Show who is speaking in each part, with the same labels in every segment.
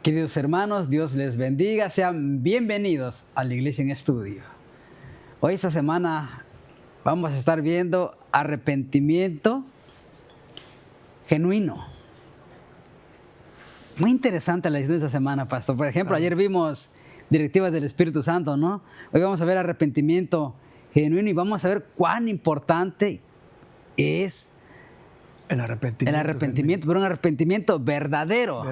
Speaker 1: Queridos hermanos, Dios les bendiga. Sean bienvenidos a la Iglesia en Estudio. Hoy esta semana vamos a estar viendo arrepentimiento genuino. Muy interesante la historia de esta semana, pastor. Por ejemplo, ayer vimos directivas del Espíritu Santo, ¿no? Hoy vamos a ver arrepentimiento genuino y vamos a ver cuán importante es el arrepentimiento, pero un arrepentimiento verdadero.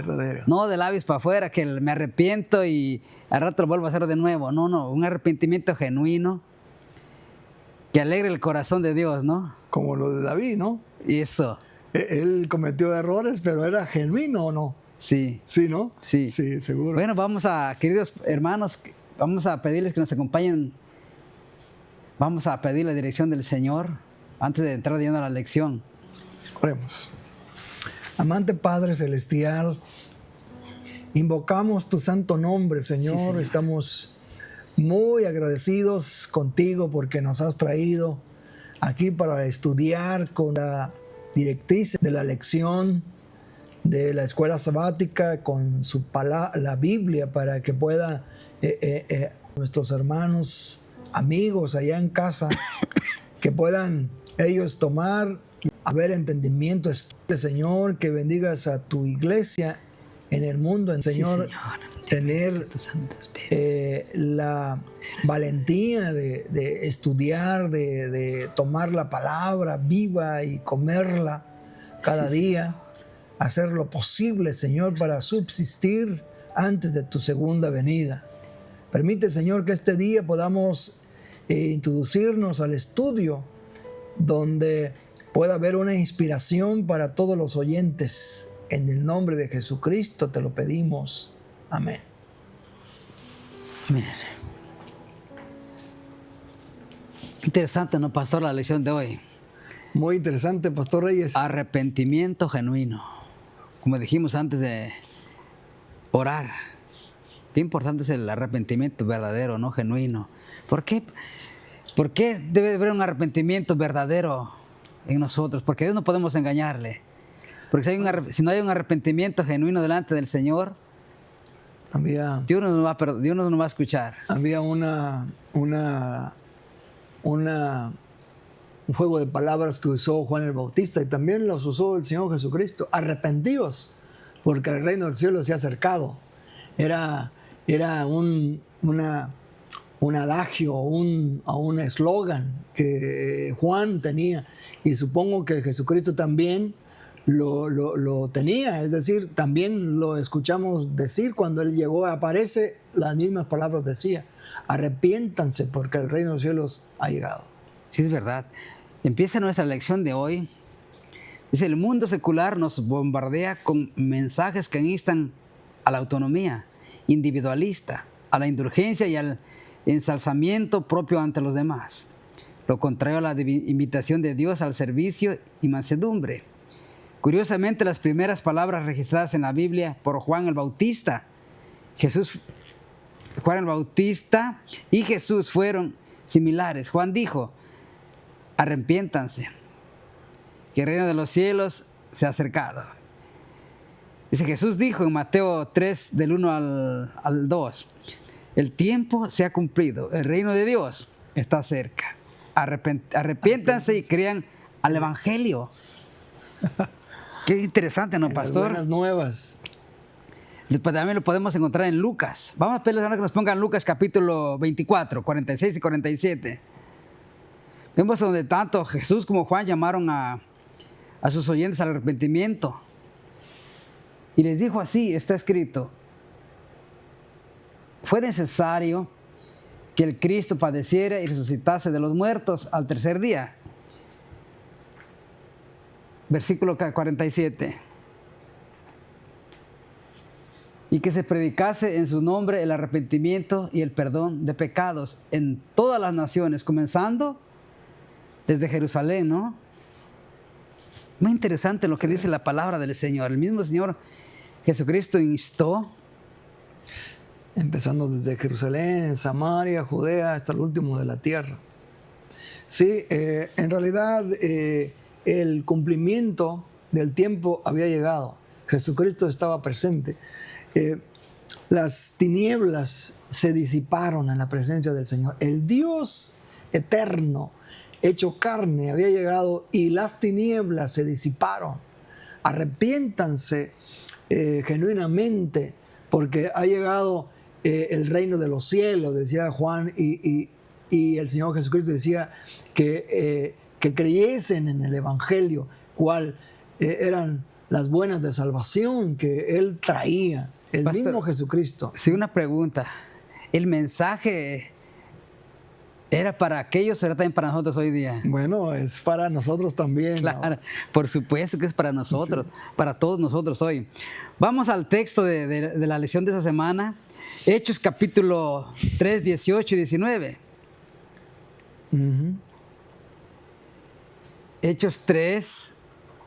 Speaker 1: No de labios para afuera, que me arrepiento y al rato lo vuelvo a hacer de nuevo. No, un arrepentimiento genuino que alegre el corazón de Dios, ¿no?
Speaker 2: Como lo de David, ¿no?
Speaker 1: Eso.
Speaker 2: Él cometió errores, pero era genuino, ¿o no?
Speaker 1: Sí.
Speaker 2: Sí, ¿no?
Speaker 1: Sí.
Speaker 2: Sí, seguro.
Speaker 1: Bueno, queridos hermanos, vamos a pedirles que nos acompañen. Vamos a pedir la dirección del Señor antes de entrar yendo a la lección.
Speaker 2: Oremos. Amante Padre Celestial, invocamos tu santo nombre, Señor.
Speaker 1: Sí, Señor.
Speaker 2: Estamos muy agradecidos contigo porque nos has traído aquí para estudiar con la directriz de la lección de la escuela sabática, con la Biblia, para que pueda nuestros hermanos, amigos allá en casa, que puedan ellos tomar, haber entendimiento, Señor, que bendigas a tu iglesia en el mundo, Señor, tener la valentía de estudiar, de tomar la palabra viva y comerla cada día, hacer lo posible, Señor, para subsistir antes de tu segunda venida. Permite, Señor, que este día podamos introducirnos al estudio donde pueda haber una inspiración para todos los oyentes. En el nombre de Jesucristo te lo pedimos. Amén.
Speaker 1: Amén. Interesante, ¿no, pastor? La lección de hoy.
Speaker 2: Muy interesante, Pastor Reyes.
Speaker 1: Arrepentimiento genuino. Como dijimos antes de orar, qué importante es el arrepentimiento verdadero, no genuino. ¿Por qué debe haber un arrepentimiento verdadero en nosotros? Porque a Dios no podemos engañarle. Porque si no hay un arrepentimiento genuino delante del Señor, Dios no nos va a escuchar.
Speaker 2: Había un juego de palabras que usó Juan el Bautista y también los usó el Señor Jesucristo. Arrepentíos, porque el reino del cielo se ha acercado. Era un adagio, un eslogan que Juan tenía, y supongo que Jesucristo también lo tenía. Es decir, también lo escuchamos decir cuando Él llegó, aparece, las mismas palabras decía: arrepiéntanse porque el reino de los cielos ha llegado.
Speaker 1: Sí, es verdad. Empieza nuestra lección de hoy. Dice: el mundo secular nos bombardea con mensajes que instan a la autonomía individualista, a la indulgencia y al ensalzamiento propio ante los demás. Lo contrario a la invitación de Dios al servicio y mansedumbre. Curiosamente, las primeras palabras registradas en la Biblia por Juan el Bautista, Juan el Bautista y Jesús fueron similares. Juan dijo: arrepiéntanse, que el reino de los cielos se ha acercado. Dice, Jesús dijo en Mateo 3, del 1 al 2, el tiempo se ha cumplido, el reino de Dios está cerca. Arrepiéntanse y crean al Evangelio. Qué interesante, ¿no, pastor?
Speaker 2: Buenas nuevas.
Speaker 1: Después también lo podemos encontrar en Lucas. Vamos a pedirles que nos pongan Lucas capítulo 24, 46 y 47. Vemos donde tanto Jesús como Juan llamaron a sus oyentes al arrepentimiento. Y les dijo así, está escrito: fue necesario que el Cristo padeciera y resucitase de los muertos al tercer día. Versículo 47. Y que se predicase en su nombre el arrepentimiento y el perdón de pecados en todas las naciones, comenzando desde Jerusalén, ¿no? Muy interesante lo que dice la palabra del Señor. El mismo Señor Jesucristo instó.
Speaker 2: Empezando desde Jerusalén, en Samaria, Judea, hasta el último de la tierra. Sí, en realidad el cumplimiento del tiempo había llegado. Jesucristo estaba presente. las tinieblas se disiparon en la presencia del Señor. El Dios eterno, hecho carne, había llegado y las tinieblas se disiparon. Arrepiéntanse genuinamente, porque ha llegado el reino de los cielos, decía Juan, y el Señor Jesucristo decía que creyesen en el Evangelio, cuál eran las buenas de salvación que Él traía, el
Speaker 1: Pastor,
Speaker 2: mismo Jesucristo.
Speaker 1: Sí, una pregunta. ¿El mensaje era para aquellos o era también para nosotros hoy día?
Speaker 2: Bueno, es para nosotros también.
Speaker 1: Claro,
Speaker 2: ¿no?
Speaker 1: por supuesto que es para nosotros, para todos nosotros hoy. Vamos al texto de la lección de esa semana, Hechos capítulo 3, 18 y 19.
Speaker 2: Uh-huh.
Speaker 1: Hechos 3,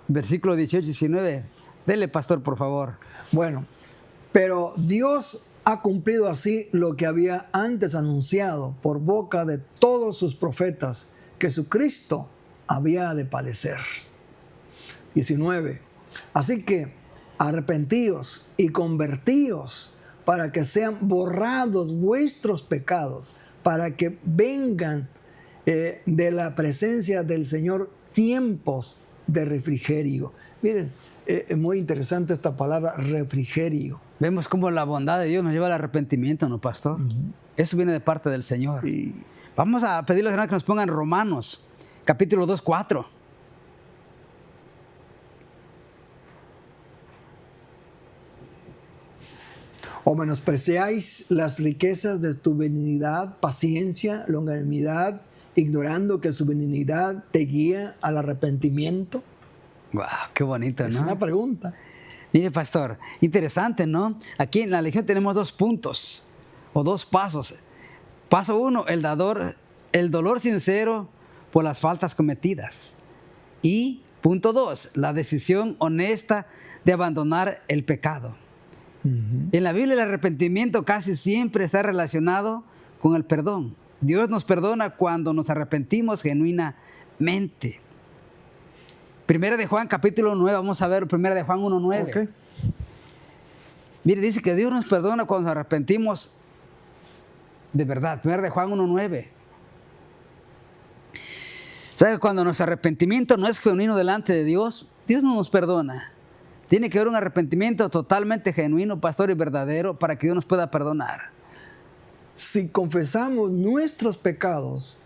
Speaker 1: versículo 18 y 19. Dele, pastor, por favor.
Speaker 2: Bueno, pero Dios ha cumplido así lo que había antes anunciado por boca de todos sus profetas, que su Cristo había de padecer. 19. Así que arrepentíos y convertíos para que sean borrados vuestros pecados, para que vengan de la presencia del Señor tiempos de refrigerio. Miren, es muy interesante esta palabra refrigerio.
Speaker 1: Vemos cómo la bondad de Dios nos lleva al arrepentimiento, ¿no, pastor? Uh-huh. Eso viene de parte del Señor. Sí. Vamos a pedirle a Dios que nos pongan Romanos, capítulo 2, 4.
Speaker 2: O menospreciáis las riquezas de tu benignidad, paciencia, longanimidad, ignorando que su benignidad te guía al arrepentimiento.
Speaker 1: ¡Wow! ¡Qué bonito!, ¿no?
Speaker 2: Es una pregunta.
Speaker 1: Mire, pastor, interesante, ¿no? Aquí en la lección tenemos 2 puntos o 2 pasos. Paso 1, el dolor sincero por las faltas cometidas. Y punto 2, la decisión honesta de abandonar el pecado. Uh-huh. En la Biblia el arrepentimiento casi siempre está relacionado con el perdón. Dios nos perdona cuando nos arrepentimos genuinamente. Primera de Juan, capítulo 9, vamos a ver Primera de Juan 1:9. Okay. Mire, dice que Dios nos perdona cuando nos arrepentimos de verdad. Primera de Juan 1:9. ¿Sabe? Cuando nuestro arrepentimiento no es genuino delante de Dios, Dios no nos perdona. Tiene que haber un arrepentimiento totalmente genuino, pastor, y verdadero para que Dios nos pueda perdonar.
Speaker 2: Si confesamos nuestros pecados,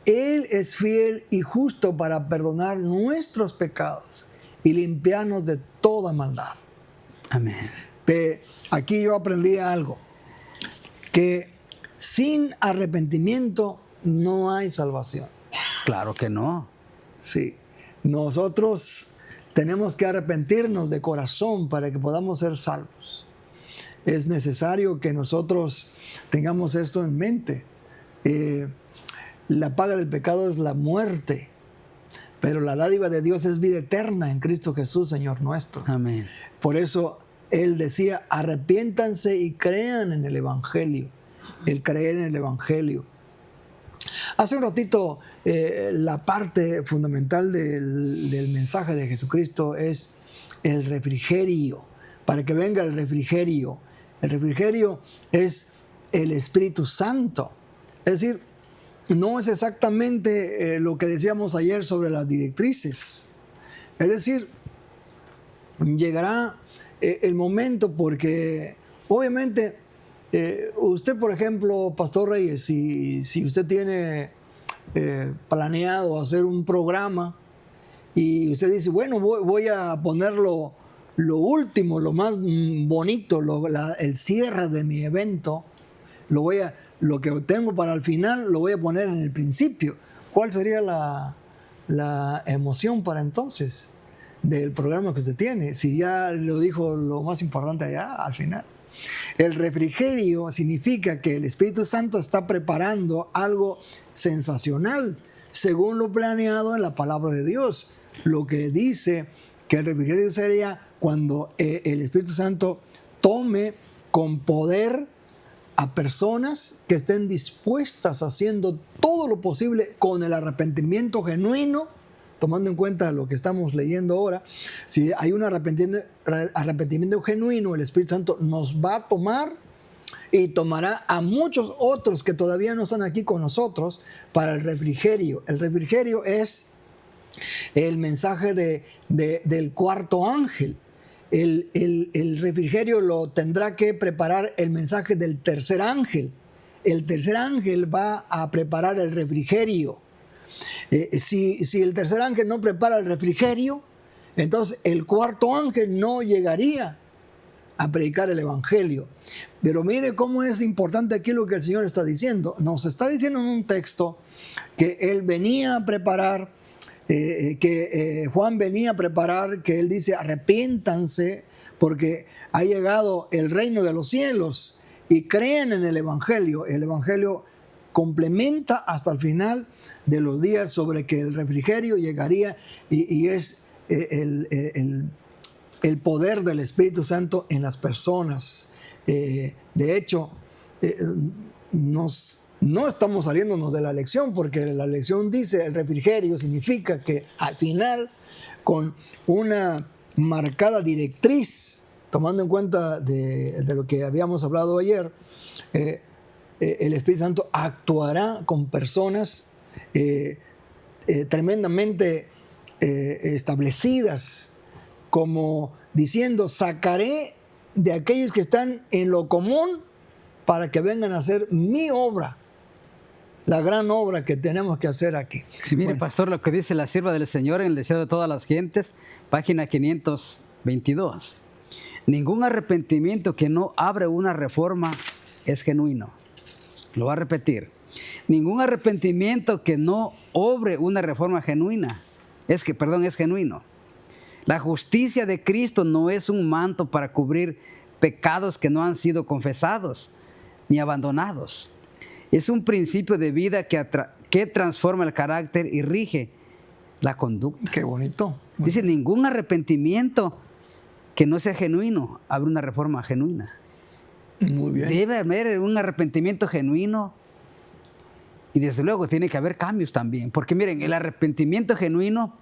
Speaker 2: Él es fiel y justo para perdonar nuestros pecados y limpiarnos de toda maldad.
Speaker 1: Amén.
Speaker 2: Aquí yo aprendí algo, que sin arrepentimiento no hay salvación.
Speaker 1: Claro que no.
Speaker 2: Sí, nosotros tenemos que arrepentirnos de corazón para que podamos ser salvos. Es necesario que nosotros tengamos esto en mente. La paga del pecado es la muerte, pero la dádiva de Dios es vida eterna en Cristo Jesús, Señor nuestro.
Speaker 1: Amén.
Speaker 2: Por eso Él decía, arrepiéntanse y crean en el Evangelio. El creer en el Evangelio. Hace un ratito, la parte fundamental del mensaje de Jesucristo es el refrigerio, para que venga el refrigerio. El refrigerio es el Espíritu Santo. Es decir, no es exactamente lo que decíamos ayer sobre las directrices. Es decir, llegará el momento porque obviamente usted, por ejemplo, Pastor Reyes, si usted tiene planeado hacer un programa y usted dice, bueno, voy a ponerlo lo último, lo más bonito, el cierre de mi evento, lo que tengo para el final lo voy a poner en el principio. ¿Cuál sería la emoción para entonces del programa que usted tiene? Si ya lo dijo lo más importante allá al final. El refrigerio significa que el Espíritu Santo está preparando algo sensacional según lo planeado en la palabra de Dios. Lo que dice que el refrigerio sería cuando el Espíritu Santo tome con poder a personas que estén dispuestas haciendo todo lo posible con el arrepentimiento genuino, tomando en cuenta lo que estamos leyendo ahora. Si hay un arrepentimiento genuino, el Espíritu Santo nos va a tomar y tomará a muchos otros que todavía no están aquí con nosotros para el refrigerio. El refrigerio es el mensaje del cuarto ángel. El refrigerio lo tendrá que preparar el mensaje del tercer ángel. El tercer ángel va a preparar el refrigerio. Si el tercer ángel no prepara el refrigerio, entonces el cuarto ángel no llegaría a predicar el evangelio. Pero mire cómo es importante aquí lo que el Señor está diciendo. Nos está diciendo en un texto que Él venía a preparar, Juan venía a preparar, que Él dice: arrepiéntanse porque ha llegado el reino de los cielos y crean en el evangelio. El evangelio complementa hasta el final de los días sobre que el refrigerio llegaría y es el poder del Espíritu Santo en las personas. De hecho, no estamos saliéndonos de la lección, porque la lección dice el refrigerio significa que al final, con una marcada directriz, tomando en cuenta de lo que habíamos hablado ayer, el Espíritu Santo actuará con personas tremendamente establecidas, como diciendo: sacaré de aquellos que están en lo común para que vengan a hacer mi obra, la gran obra que tenemos que hacer aquí.
Speaker 1: Sí, mire, pastor, lo que dice la sierva del Señor en el deseo de todas las gentes, página 522. Ningún arrepentimiento que no abre una reforma es genuino. Lo voy a repetir. Ningún arrepentimiento que no obre una reforma genuina es genuino. La justicia de Cristo no es un manto para cubrir pecados que no han sido confesados ni abandonados. Es un principio de vida que transforma el carácter y rige la conducta.
Speaker 2: Qué bonito.
Speaker 1: Dice: ningún arrepentimiento que no sea genuino abre una reforma genuina.
Speaker 2: Muy bien.
Speaker 1: Debe haber un arrepentimiento genuino. Y desde luego tiene que haber cambios también. Porque miren, el arrepentimiento genuino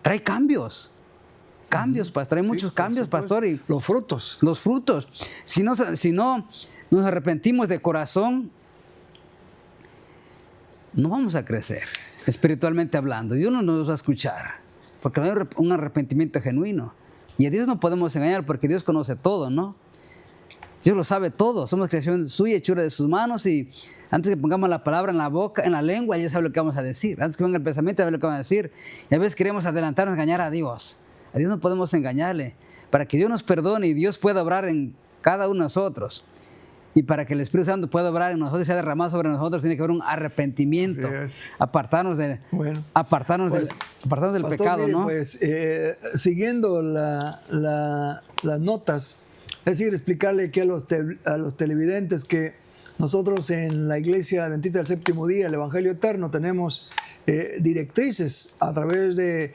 Speaker 1: trae cambios. Cambios, pastor. Hay muchos cambios, pastor. Y
Speaker 2: los frutos.
Speaker 1: Los frutos. Si no nos arrepentimos de corazón, no vamos a crecer, espiritualmente hablando. Dios no nos va a escuchar, porque no hay un arrepentimiento genuino. Y a Dios no podemos engañar, porque Dios conoce todo, ¿no? Dios lo sabe todo. Somos creación suya, hechura de sus manos, y antes que pongamos la palabra en la boca, en la lengua, ya sabe lo que vamos a decir. Antes que venga el pensamiento, sabe lo que vamos a decir. Y a veces queremos adelantarnos, engañar a Dios. A Dios no podemos engañarle. Para que Dios nos perdone y Dios pueda obrar en cada uno de nosotros, y para que el Espíritu Santo pueda obrar en nosotros y sea derramado sobre nosotros, tiene que haber un arrepentimiento. Apartarnos del
Speaker 2: pastor,
Speaker 1: pecado,
Speaker 2: mire,
Speaker 1: ¿no?
Speaker 2: Pues siguiendo las notas, es decir, explicarle que a los televidentes que nosotros en la Iglesia Adventista del Séptimo Día, el Evangelio Eterno, tenemos directrices a través de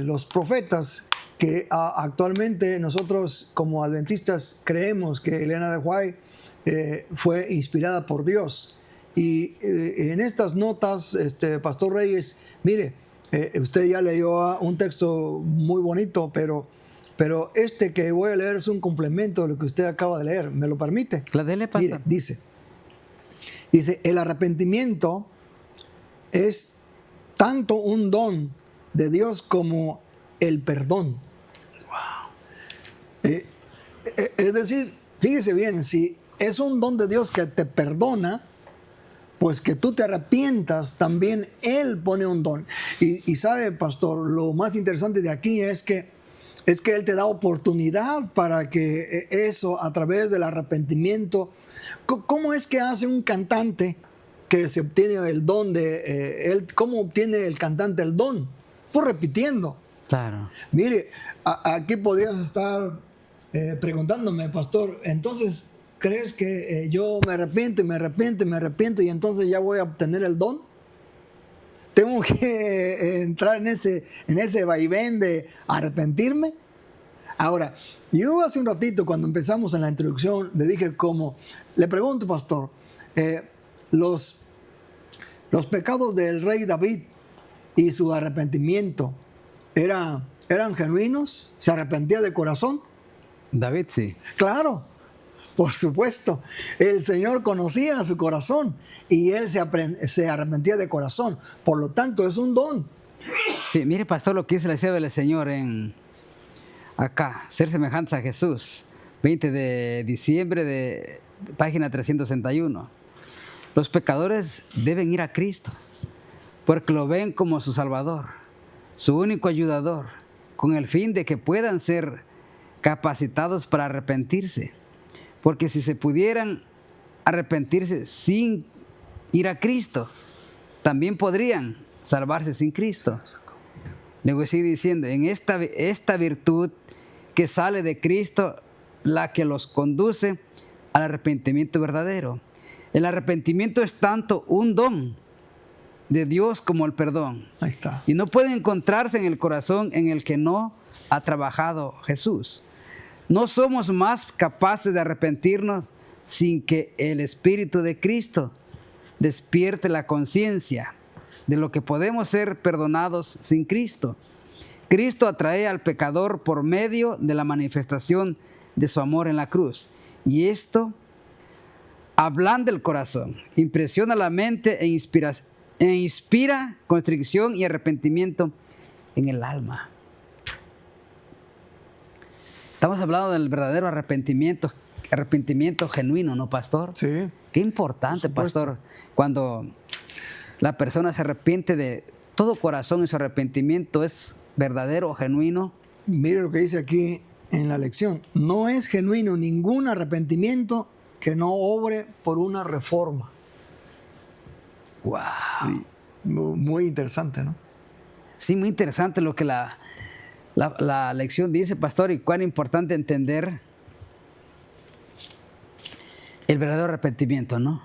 Speaker 2: los profetas, que actualmente nosotros como adventistas creemos que Elena de White fue inspirada por Dios. Y en estas notas, Pastor Reyes, mire, usted ya leyó un texto muy bonito, pero este que voy a leer es un complemento de lo que usted acaba de leer. ¿Me lo permite?
Speaker 1: La dele, pastor.
Speaker 2: Mire, dice, el arrepentimiento es tanto un don de Dios como el perdón. Es decir, fíjese bien, si es un don de Dios que te perdona, pues que tú te arrepientas, también Él pone un don. Y sabe, pastor, lo más interesante de aquí es que Él te da oportunidad para que eso, a través del arrepentimiento, ¿cómo es que hace un cantante que se obtiene el don de cómo obtiene el cantante el don? Pues repitiendo.
Speaker 1: Claro.
Speaker 2: Mire, aquí podrías estar preguntándome, pastor, entonces, ¿crees que yo me arrepiento y entonces ya voy a obtener el don? ¿Tengo que entrar en ese vaivén de arrepentirme? Ahora, yo hace un ratito, cuando empezamos en la introducción, le dije le pregunto, pastor, los pecados del rey David y su arrepentimiento, ¿eran genuinos? ¿Se arrepentía de corazón?
Speaker 1: David sí.
Speaker 2: Claro. Por supuesto, el Señor conocía su corazón y él se arrepentía de corazón. Por lo tanto, es un don.
Speaker 1: Sí, mire, pastor, lo que dice la sierva del Señor en acá, ser semejantes a Jesús, 20 de diciembre de página 361. Los pecadores deben ir a Cristo porque lo ven como su Salvador, su único ayudador, con el fin de que puedan ser capacitados para arrepentirse. Porque si se pudieran arrepentirse sin ir a Cristo, también podrían salvarse sin Cristo. Le voy a seguir diciendo, en esta virtud que sale de Cristo, la que los conduce al arrepentimiento verdadero. El arrepentimiento es tanto un don de Dios como el perdón.
Speaker 2: Ahí está.
Speaker 1: Y no puede encontrarse en el corazón en el que no ha trabajado Jesús. No somos más capaces de arrepentirnos sin que el Espíritu de Cristo despierte la conciencia de lo que podemos ser perdonados sin Cristo. Cristo atrae al pecador por medio de la manifestación de su amor en la cruz. Y esto ablanda el corazón, impresiona la mente e inspira constricción y arrepentimiento en el alma. Estamos hablando del verdadero arrepentimiento genuino, ¿no, pastor?
Speaker 2: Sí.
Speaker 1: Qué importante, pastor, cuando la persona se arrepiente de todo corazón y su arrepentimiento es verdadero, genuino.
Speaker 2: Mire lo que dice aquí en la lección. No es genuino ningún arrepentimiento que no obre por una reforma.
Speaker 1: ¡Wow!
Speaker 2: Sí, muy interesante, ¿no?
Speaker 1: Sí, muy interesante lo que la lección dice, pastor, y cuán importante entender el verdadero arrepentimiento, ¿no?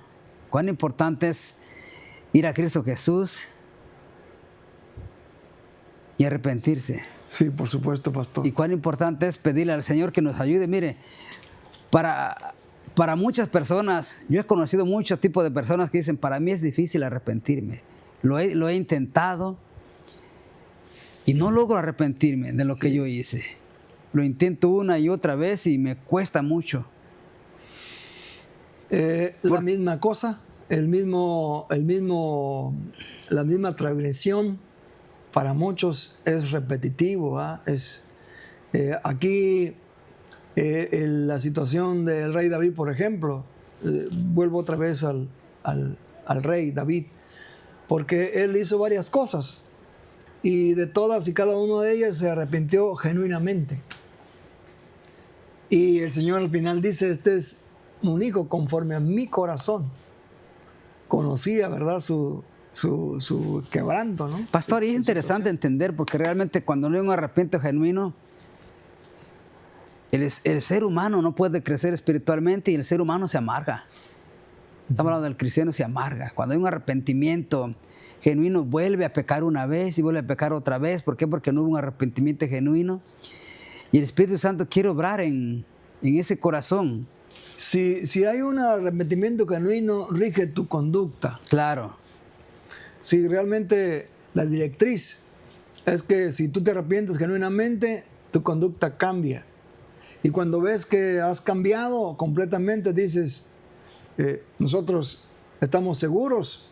Speaker 1: Cuán importante es ir a Cristo Jesús y arrepentirse.
Speaker 2: Sí, por supuesto, pastor.
Speaker 1: Y cuán importante es pedirle al Señor que nos ayude. Mire, para muchas personas, yo he conocido muchos tipos de personas que dicen, para mí es difícil arrepentirme. Lo he intentado y no logro arrepentirme de lo que yo hice. Lo intento una y otra vez y me cuesta mucho.
Speaker 2: La misma cosa, la misma transgresión, para muchos es repetitivo. Aquí en la situación del rey David, por ejemplo, vuelvo otra vez al rey David, porque él hizo varias cosas y de todas y cada una de ellas se arrepintió genuinamente. Y el Señor al final dice, este es un hijo conforme a mi corazón. Conocía, ¿verdad?, su quebranto, ¿no?
Speaker 1: Pastor, y es interesante entender, porque realmente cuando no hay un arrepentimiento genuino, el ser humano no puede crecer espiritualmente y el ser humano se amarga. Estamos hablando del cristiano, se amarga. Cuando hay un arrepentimiento genuino, vuelve a pecar una vez y vuelve a pecar otra vez. ¿Por qué? Porque no hubo un arrepentimiento genuino. Y el Espíritu Santo quiere obrar en ese corazón.
Speaker 2: Si hay un arrepentimiento genuino, rige tu conducta.
Speaker 1: Claro.
Speaker 2: Si realmente la directriz es que si tú te arrepientes genuinamente, tu conducta cambia. Y cuando ves que has cambiado completamente, dices, nosotros estamos seguros.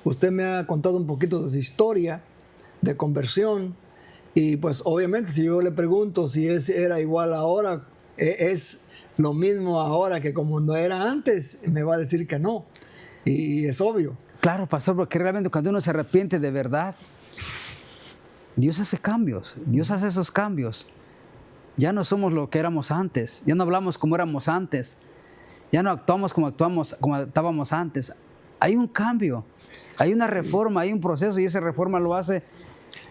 Speaker 2: Usted me ha contado un poquito de su historia de conversión. Y pues obviamente si yo le pregunto si era igual ahora, es lo mismo ahora que como no era antes, me va a decir que no. Y es obvio.
Speaker 1: Claro, pastor, porque realmente cuando uno se arrepiente de verdad, Dios hace cambios, Dios hace esos cambios. Ya no somos lo que éramos antes, ya no hablamos como éramos antes, ya no actuamos como actuábamos antes. Hay un cambio, hay una reforma, hay un proceso y esa reforma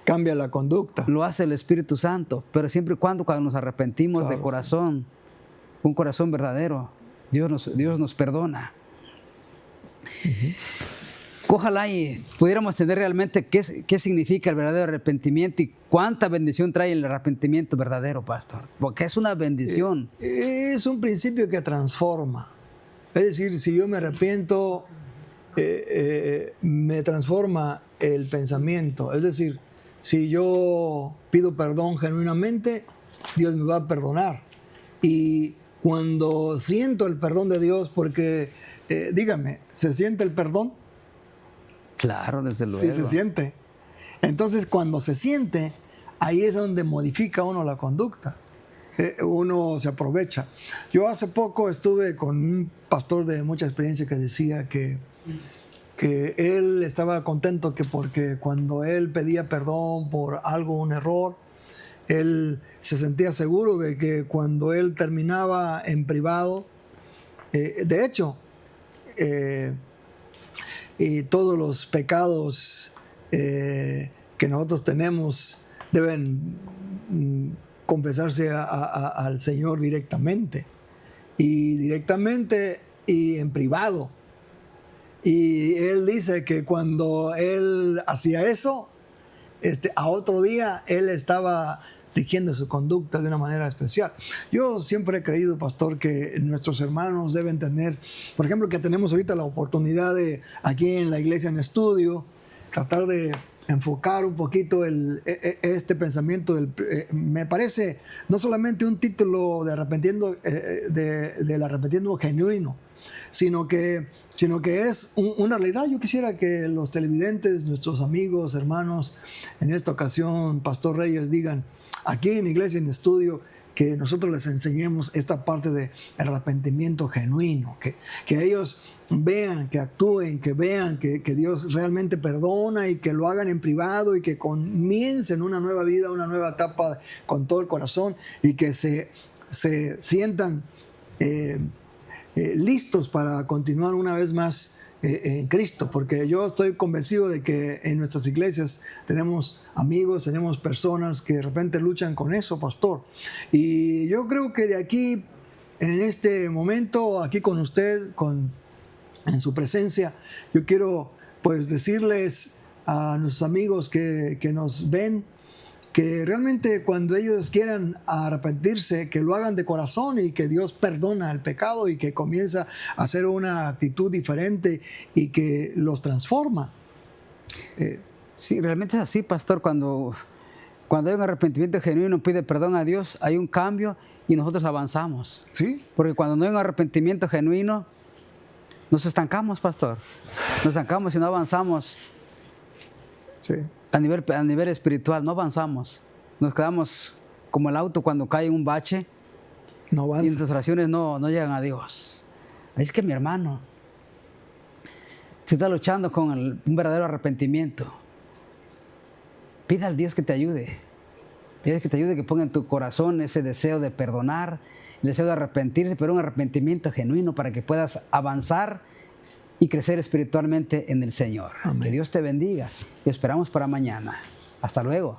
Speaker 2: cambia la conducta.
Speaker 1: Lo hace el Espíritu Santo, pero siempre y cuando nos arrepentimos, claro, de corazón, sí, un corazón verdadero, Dios nos perdona. Uh-huh. Ojalá y pudiéramos entender realmente qué significa el verdadero arrepentimiento y cuánta bendición trae el arrepentimiento verdadero, pastor. Porque es una bendición.
Speaker 2: Es un principio que transforma. Es decir, si yo me arrepiento, me transforma el pensamiento. Es decir, si yo pido perdón genuinamente, Dios me va a perdonar. Y cuando siento el perdón de Dios, porque dígame, ¿se siente el perdón?
Speaker 1: Claro, desde luego.
Speaker 2: Sí, se siente. Entonces, cuando se siente, ahí es donde modifica uno la conducta. Uno se aprovecha. Yo hace poco estuve con un pastor de mucha experiencia que decía que él estaba contento porque cuando él pedía perdón por algo, un error, él se sentía seguro de que cuando él terminaba en privado, de hecho, y todos los pecados que nosotros tenemos deben confesarse al Señor directamente y en privado. Y él dice que cuando él hacía eso, a otro día él estaba rigiendo su conducta de una manera especial. Yo siempre he creído, pastor, que nuestros hermanos deben tener, por ejemplo, que tenemos ahorita la oportunidad de, aquí en la iglesia en estudio, tratar de enfocar un poquito este pensamiento. Me parece no solamente un título de del arrepentimiento genuino, sino que es una realidad. Yo quisiera que los televidentes, nuestros amigos, hermanos, en esta ocasión, Pastor Reyes, digan aquí en Iglesia en Estudio, que nosotros les enseñemos esta parte de arrepentimiento genuino, que ellos vean, que actúen, que vean que Dios realmente perdona y que lo hagan en privado y que comiencen una nueva vida, una nueva etapa con todo el corazón y que se sientan listos para continuar una vez más en Cristo, porque yo estoy convencido de que en nuestras iglesias tenemos amigos, tenemos personas que de repente luchan con eso, pastor. Y yo creo que de aquí, en este momento, aquí con usted, en su presencia, yo quiero pues decirles a nuestros amigos que nos ven, que realmente cuando ellos quieran arrepentirse, que lo hagan de corazón y que Dios perdona el pecado y que comienza a hacer una actitud diferente y que los transforma.
Speaker 1: Sí, realmente es así, pastor. Cuando hay un arrepentimiento genuino, pide perdón a Dios, hay un cambio y nosotros avanzamos.
Speaker 2: Sí.
Speaker 1: Porque cuando no hay un arrepentimiento genuino, nos estancamos, pastor. Nos estancamos y no avanzamos.
Speaker 2: Sí.
Speaker 1: A nivel espiritual no avanzamos. Nos quedamos como el auto cuando cae en un bache.
Speaker 2: No avanza.
Speaker 1: Y nuestras oraciones no llegan a Dios. Es que mi hermano, si está luchando con un verdadero arrepentimiento, pida al Dios que te ayude. Pide que te ayude, que ponga en tu corazón ese deseo de perdonar, el deseo de arrepentirse, pero un arrepentimiento genuino para que puedas avanzar y crecer espiritualmente en el Señor.
Speaker 2: Amén.
Speaker 1: Que Dios te bendiga y esperamos para mañana. Hasta luego.